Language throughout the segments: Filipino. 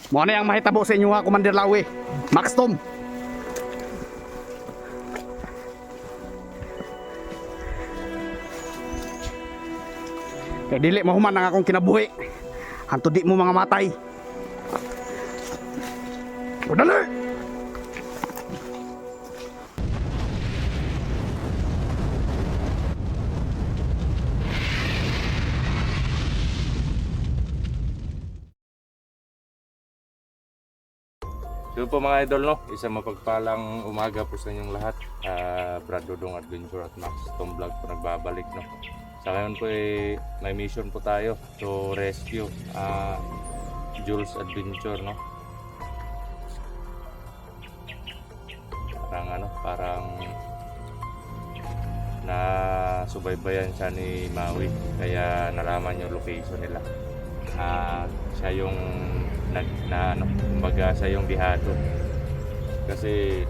Mo na yang mahitabo sa inyo ha, Commander Lawi. Max Tom. Kaya dili mahuman ang akong kinabuhi. Hanto di mo mga matay. O dali! So po mga idol, no? Isang mapagpalang umaga po sa inyong lahat. Brad Dodong Adventure at Max Tom Vlog po nagbabalik, no? Sa ngayon po may mission po tayo to rescue Jules Adventure, no? Parang nasubaybayan siya ni Maui, kaya nalaman yung location nila. Siya yung kumbaga siya yung bihado kasi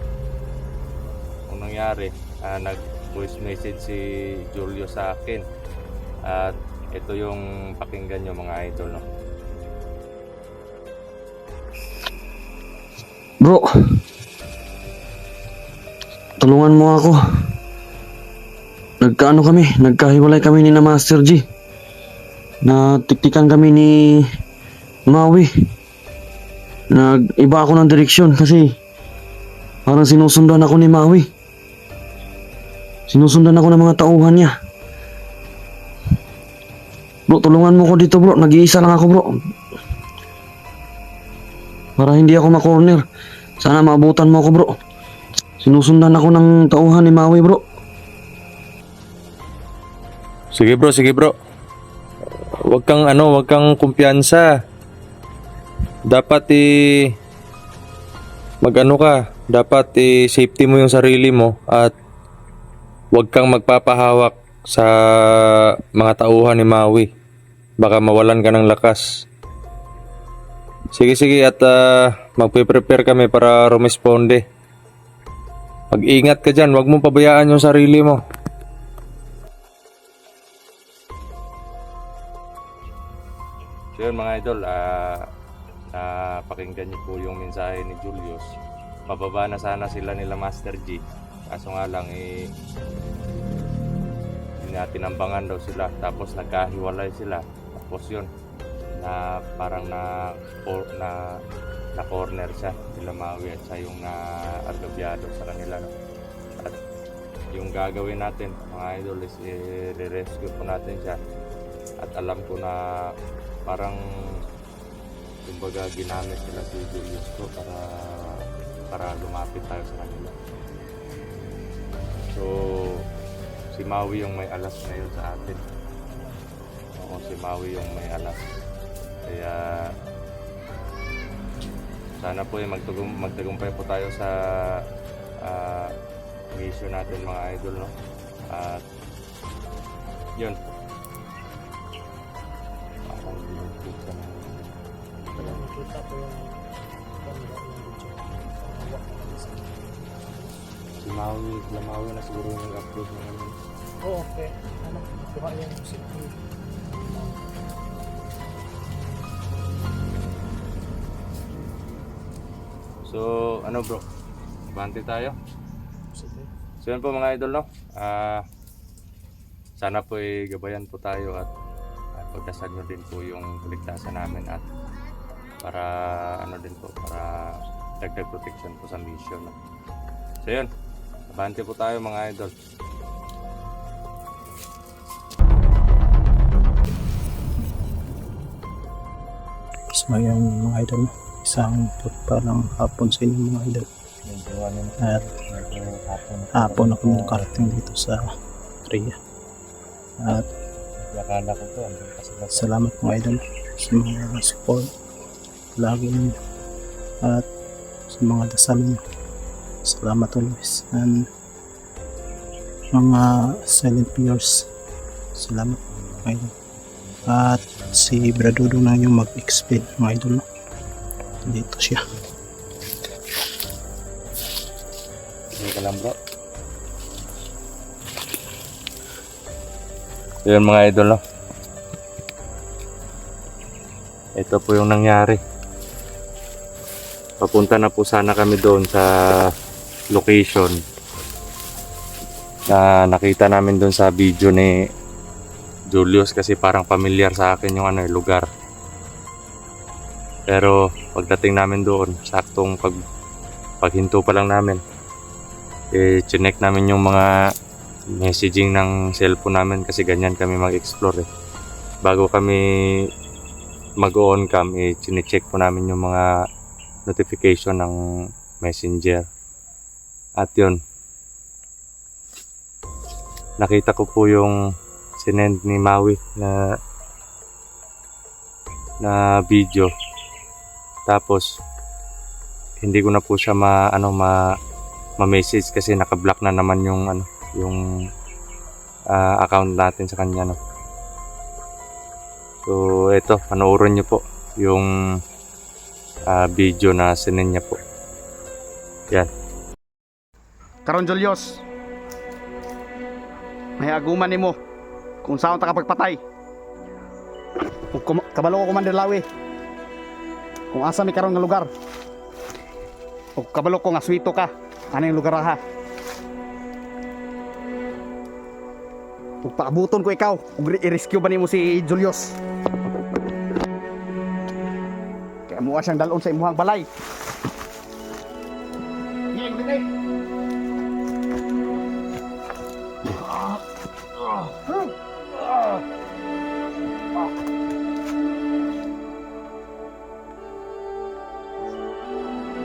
kung nangyari, nag voice message si Julio sa akin at ito yung pakinggan nyo mga idol, no? Bro, tulungan mo ako. Nagkahiwalay kami ni na Master G. Natiktikan kami ni Maui. Nag-iba ako ng direksyon kasi parang sinusundan ako ni Maui. Sinusundan ako ng mga tauhan niya. Bro, tulungan mo ko dito bro. Nag-iisa lang ako bro. Para hindi ako ma-corner. Sana maabutan mo ako bro. Sinusundan ako ng tauhan ni Maui bro. Sige bro. Wag kang kumpiyansa. Dapat dapat safety mo yung sarili mo at wag kang magpapahawak sa mga tauhan ni Maui. Baka mawalan ka ng lakas. Sige at magpe-prepare kami para rumisponde. Mag-ingat ka dyan, wag mong pabayaan yung sarili mo. So yun mga idol, pakinggan niyo po yung mensahe ni Julius. Mababa na sana sila nila Master G, kaso nga lang tinambangan daw sila, tapos nagkahiwalay sila, tapos yun parang na corner siya nila Maui at siya yung agabyado sa kanila, no? At yung gagawin natin mga idol is i-rescue po natin siya, at alam ko na parang kumbaga ginamit nila si Julius ko para lumapit tayo sa kanila. So si Maui yung may alas ngayon sa atin. Oo, si Maui yung may alas. Kaya sana po magtagumpay po tayo sa mission natin mga idol, no? At yun. Nakita ko yung ganda ng video. Si Maui na siguro yung nag-upload ng ano. Oh, okay. Kuha yung city. So, bro? Bante tayo? Sige. So yun po mga idol, no? Sana po gabayan po tayo at pagdasal nyo din po yung kaligtasan namin at para para dagdag protection po sa mission, no? So yun, abante po tayo mga idol. So yung mga idol, isang pagpalang hapon sa inyo mga idol. At hapon ako nakarating dito sa Korea. At salamat mga idol sa mga support lagi ninyo at sa mga dasal niyo. Salamat always. And mga silent viewers, salamat mga idol. At si Brad Dodong na yung mag-explain mga idol, no? Dito siya. Hindi ka lang bro. Yun mga idol, no? Ito po yung nangyari. papunta na po sana kami doon sa location na nakita namin doon sa video ni Julius, kasi parang familiar sa akin yung lugar. Pero pagdating namin doon, saktong paghinto pa lang namin, chinek namin yung mga messaging ng cellphone namin, kasi ganyan kami mag-explore bago kami mag-on cam, chinecheck po namin yung mga notification ng messenger. At yun, nakita ko po yung sinend ni Maui na video. Tapos hindi ko na po siya ma-message kasi naka-block na naman yung account natin sa kanya, no. So ito, panoorin niyo po yung video na sinend niya po. Yan. Karon Julius, may aguman nimo kung saan ta kapagpatay. Kabalo ko Commander Lawi kung asa mi karon nga lugar. O kabalo ko nga swito ka ano yung lugar ha. Ug paabuton ko ikaw ug i-rescue ba nimo si Julius. Kaya mo siyang dalon sa imuhang balay. Ngeng dili.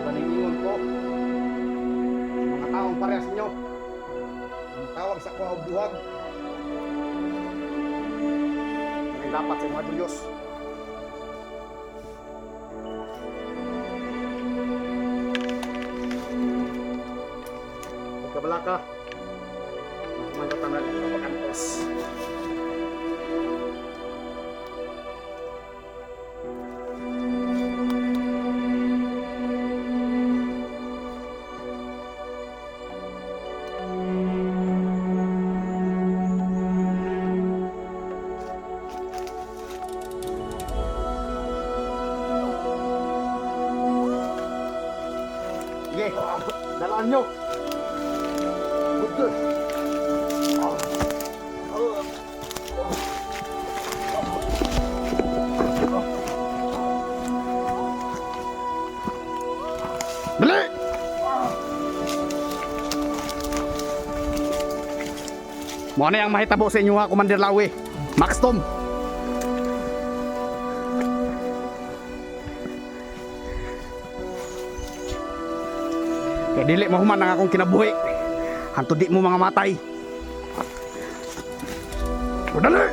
Paningon ko mga taong parehas ninyo, tawag sa kuha o buwag, may dapat sa mga Julius. Pagkabala ka, magkatanan ng pagkantos. Sige, dalaan nyo. Good. Dali! Mo na yang mahitabo sa inyo ha, Commander Lawi. Max Tom. Kaya dili mahuman ang akong kinabuhi. Hanto di mo mga matay. O dali!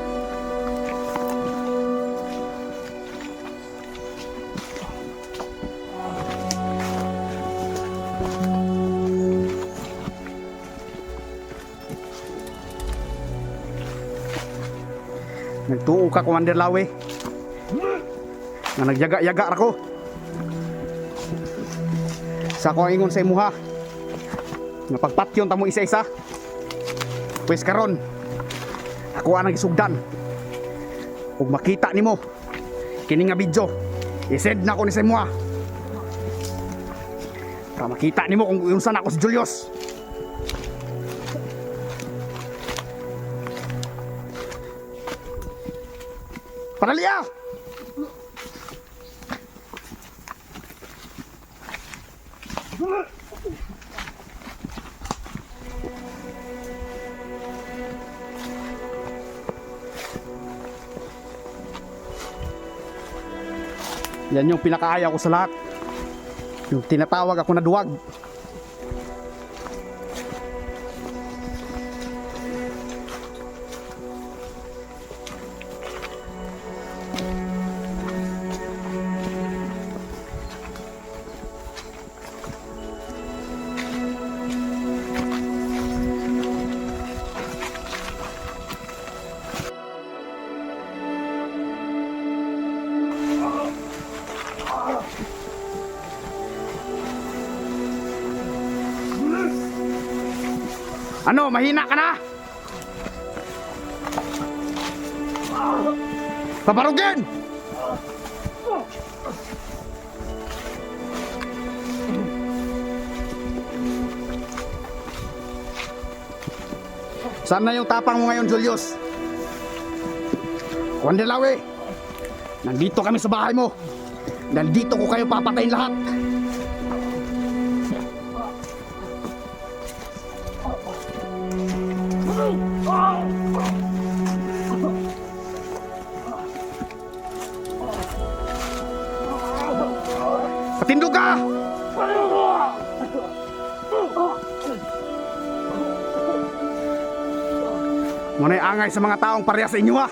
Nagtuo ka, Commander Lawi, na nagyaga-yaga ako. Sa ako ang ingon sa imuha nga pagpatyon tamo isa-isa. Pues karon ako ang nagisugdan. Ug makita nimo kini nga video, i-send na ko ni sa imuha para makita nimo kung unsa na ako si Julius. Paralia! Yan yung pinakaayaw ko sa lahat. Yung tinatawag ako na duwag. Ano, mahina ka na? Paparugin! Saan na yung tapang mo ngayon, Julius? Wandelawe, nandito kami sa bahay mo. Nandito ko kayo papatayin lahat. Patindog ka! Muna'y angay sa mga taong pareha sa inyo ha.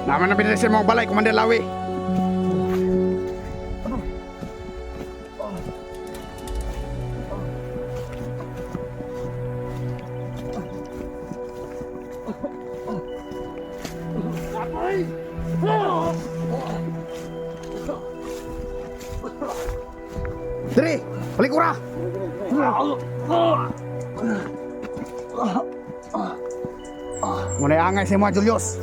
Naman na pinilisin mo ang balay, Commander Lawi. Diri, balik ura. Muna'y angay sa mga Julius.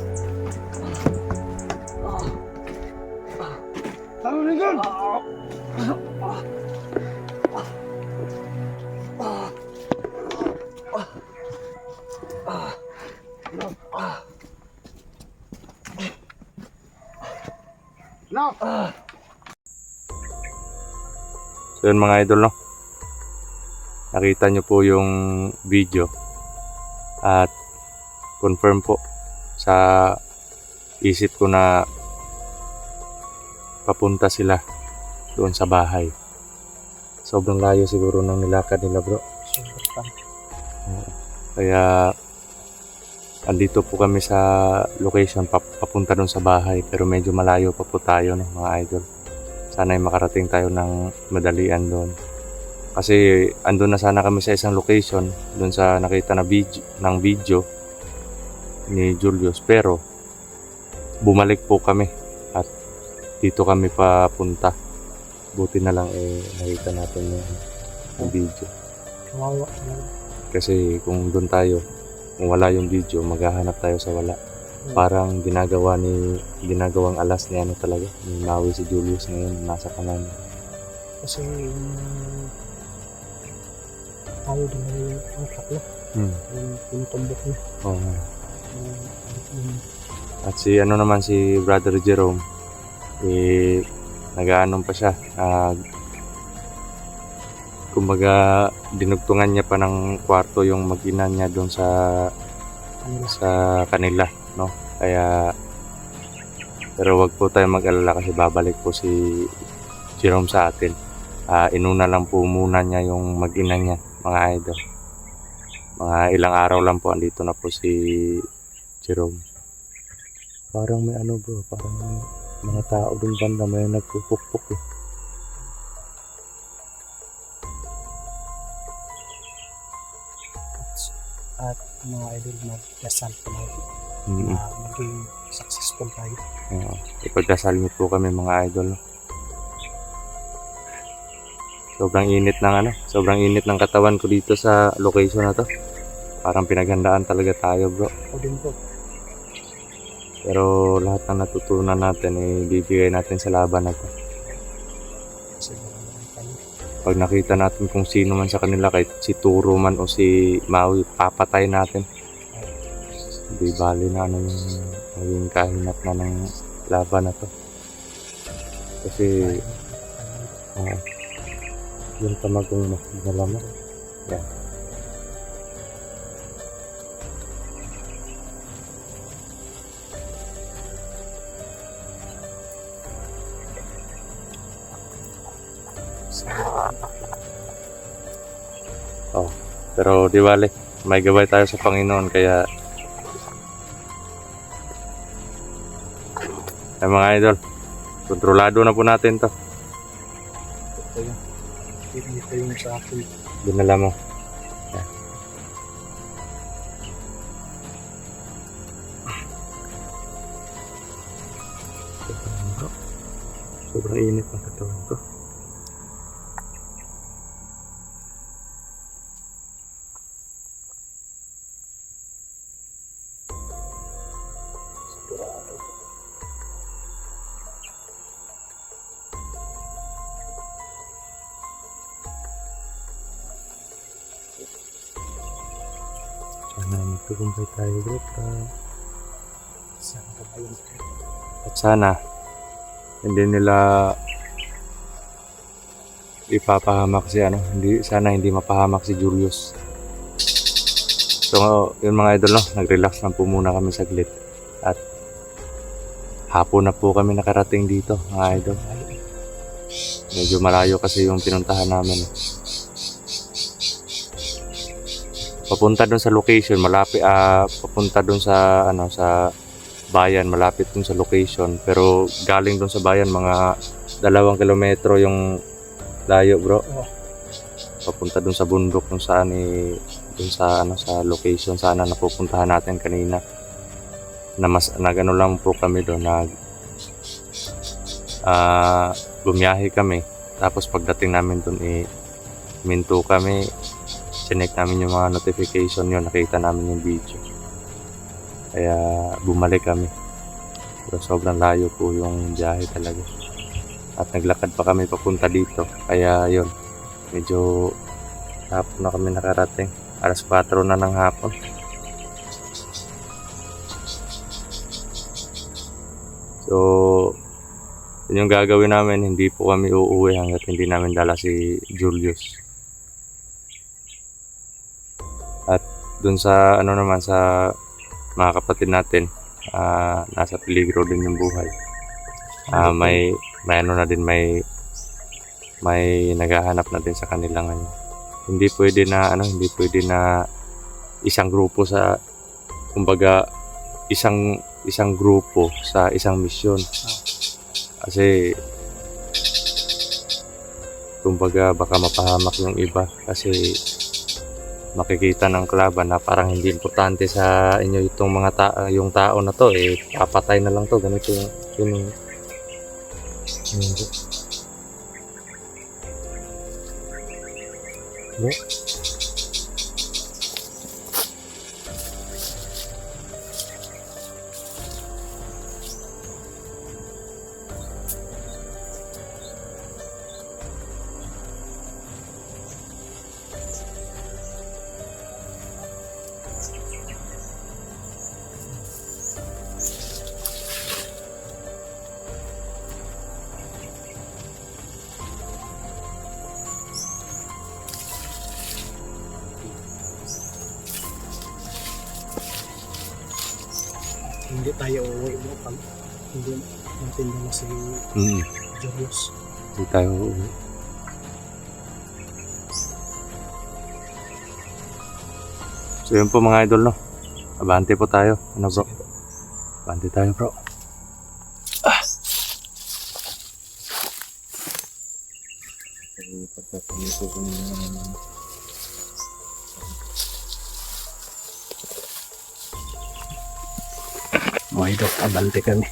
No. So yun mga idol, no? Nakita nyo po yung video at confirm po sa isip ko na papunta sila doon sa bahay. Sobrang layo siguro ng nilakad nila, bro. Kaya andito po kami sa location papunta doon sa bahay, pero medyo malayo pa po tayo, no, mga idol. Sana'y makarating tayo ng madalian doon. Kasi andun na sana kami sa isang location doon sa nakita na video ni Julius, pero bumalik po kami at dito kami papunta. Buti na lang nakita natin yung video. Kawawa. Kasi kung doon tayo, kung wala yung video, maghahanap tayo sa wala. Parang ginagawang alas ni ano talaga, ni Maui si Julius ngayon, nasa kanan. Kasi ayaw din na yung sakla. Yung pinutumbok niya. Oo. At si ano naman, si Brother Jerome, nag-aanong pa siya. Kumbaga, dinugtungan niya pa ng kwarto yung mag-ina niya doon sa kanila, no? Kaya, pero wag po tayo mag-alala kasi babalik po si Jerome sa atin. Inuna lang po muna niya yung mag-ina niya, mga idol. Mga ilang araw lang po, andito na po si Jerome. Parang may ano, bro, parang may mga tao doon banda, may nagpupukpuk eh. At mga idol, mag-dasal po natin Mm-hmm. na maging successful tayo. Ipagdasal niyo po kami, mga idol. Sobrang init ng katawan ko dito sa location na to. Parang pinaghandaan talaga tayo, bro. Ako din po. Pero lahat ng natutunan natin ibibigay natin sa laban na to. Kasi marami tayo. Pag nakita natin kung sino man sa kanila, kahit si Turo man o si Maui, papatay natin. Hindi bali na ano yung maging kahinat na ng laban na to. Kasi yung tamagong malamang. Yan. Pero di bale, may gabay tayo sa Panginoon, kaya mga idol, kontrolado na po natin to. Ito yun. Ito yung sa akin. Dinala mo. Yan. Sobrang init ng katawan ko. Sana magtukumpay tayo, bro. Saan ka ba yun? At sana hindi nila ipapahamak si sana hindi mapahamak si Julius. So yun mga idol, no, nag-relax lang po muna kami saglit at hapon na po kami nakarating dito mga idol. Medyo malayo kasi yung pinuntahan namin. Papunta doon sa location, malapit papunta doon sa sa bayan, malapit doon sa location, pero galing doon sa bayan mga 2 kilometro yung layo, bro. Papunta doon sa bundok kung saan doon sa sa location sana napupuntahan natin kanina. Na mas nagano lang po kami doon, bumiyahe kami, tapos pagdating namin doon minto kami, chinek namin yung mga notification yun, nakita namin yung video, kaya bumalik kami. Pero sobrang layo po yung biyahe talaga at naglakad pa kami papunta dito, kaya yun, medyo hapon na kami nakarating, 4:00 na ng hapon. So yun yung gagawin namin, hindi po kami uuwi hanggat hindi namin dala si Julius. At dun sa naman sa mga kapatid natin, nasa peligro din yung buhay. May na din, may naghahanap na din sa kanila ngayon. Hindi pwede na isang grupo sa, kumbaga isang grupo sa isang misyon. Kasi kumbaga baka mapahamak yung iba kasi makikita ng kalaban na parang hindi importante sa inyo itong mga yung tao na to, papatay na lang to, ganito yun. Hindi tayo uuwi mo pag hindi natin dala si Julius. Hindi tayo uuwi. So yun po mga idol, no, abante po tayo, bro, abante tayo, bro. Mga idol, abante kami.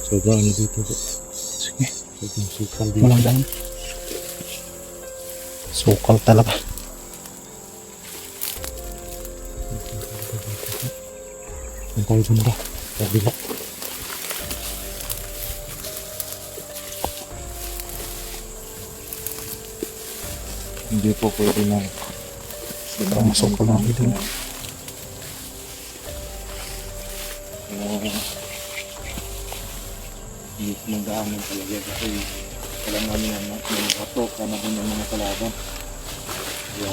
Sobrang dito, bro. Sige, Sobrang sukal dito. walang daan. Sukal talaga. Ang tayo dyan, bro. Kabila. Hindi po pwede na. Sobrang sukal na dito. Hindi kumagaanan talaga kasi alam namin na may hatok na din yung mga kalaban. Kaya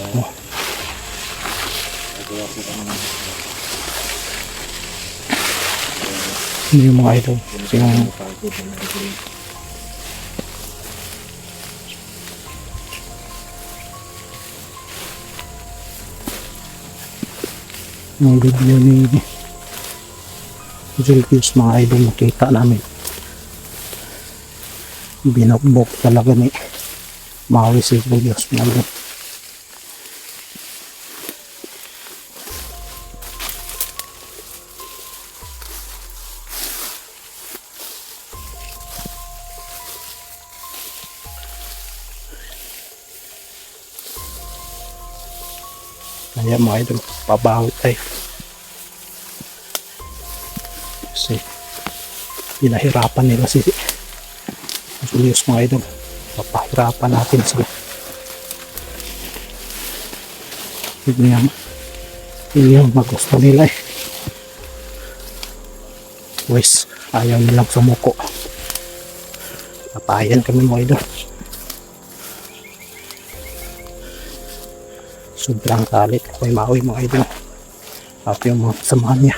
nagawa po kami ng Ano yung mga idol? Yung yung video ni Julius mga idol, nakita namin binukbok talaga ni Maui si Julius mga idol. Kaya mga idol, pabawi tayo. Kasi pinahirapan nila si Julius mga idol. Papahirapan natin sila. Hindi yung magusto nila eh. Wes, ayaw nilang sumuko. Papayan kami mga idol. Sobrang galit kay Maui mga idol at yung mga kasamahan niya.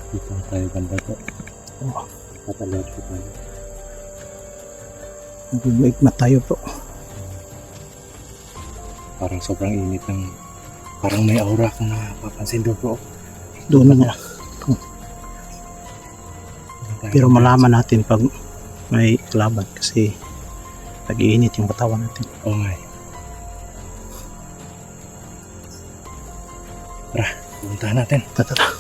Dito tayo banda po. Oh, Patalog po tayo. nagbubuig na tayo bro. Parang sobrang init ng... Parang may aura kung napapansin doon bro. Doon na. Pero malaman natin pag may laban kasi nag-iinit yung katawan natin. Oo nga. Tara, puntahan natin. Tara.